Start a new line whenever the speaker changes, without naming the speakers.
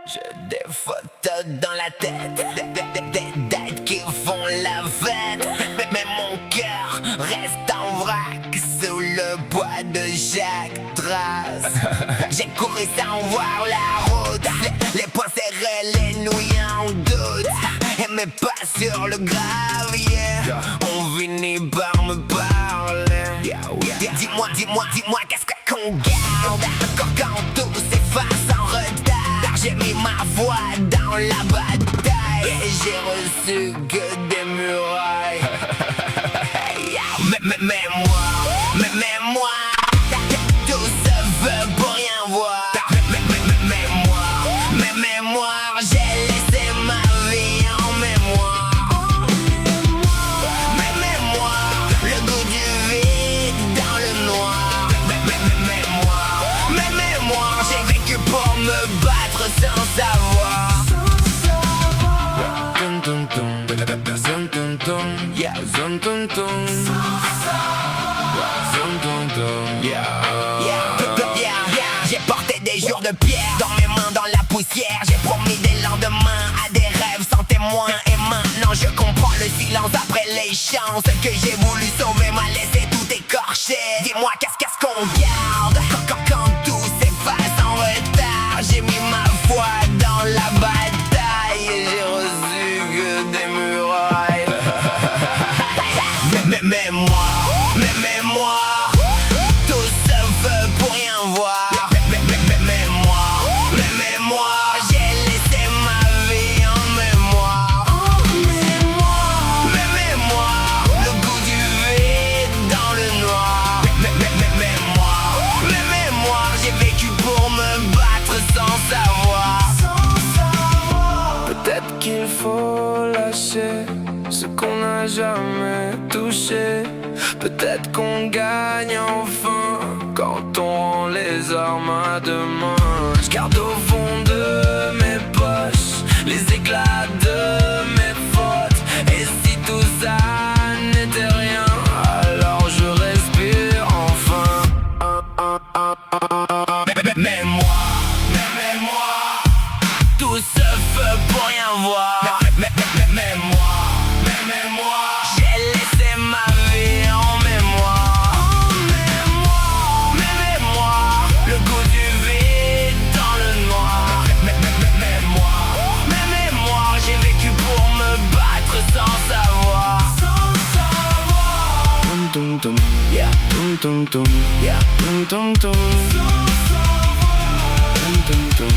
J'ai des photos dans la tête, des dates qui font la fête. Mais mon cœur reste en vrac sous le poids de chaque trace. J'ai couru sans voir la route, les poings serrés, les nouilles en doute. Et mes pas sur le gravier on finit par me parler. Dis-moi, qu'est-ce qu'on garde encore quand tout s'efface en retard. J'ai mis ma voix dans la bataille et j'ai reçu que des murailles. Mais moi, tout se veut pour rien voir. Mémoire, j'ai laissé ma vie en mémoire. Mémoire, le goût du vide dans le noir. Mémoire, j'ai vécu pour me battre sans savoir. J'ai porté des jours de pierre dans mes mains dans la poussière. J'ai promis des lendemains à des rêves sans témoin. Et maintenant je comprends le silence après les chances que j'ai voulu sauver m'a laissé tout écorché. Dis-moi qu'est-ce qu'on garde quand tout s'efface en retard. J'ai mis ma foi dans la bataille et j'ai reçu que des murailles. Mémoire, tout se veut pour rien voir. Mémoire, j'ai laissé ma vie en mémoire. Mémoire, le goût du vide dans le noir. Mémoire, j'ai vécu pour me battre sans savoir.
Peut-être qu'il faut lâcher ce qu'on n'a jamais touché. Peut-être qu'on gagne enfin quand on rend les armes à deux mains. Je garde au fond de mes poches les éclats de mes fautes. Et si tout ça n'était rien, alors je respire enfin.
Mémoire, tout se fait pour rien voir. Mémoire, j'ai laissé ma vie en mémoire. Mémoire, le goût du vide dans le noir. Mémoire, j'ai vécu pour me battre sans savoir.
Tum tum tum,
Yeah,
tum tum tum,
yeah.
tum tum tum, tum tum tum.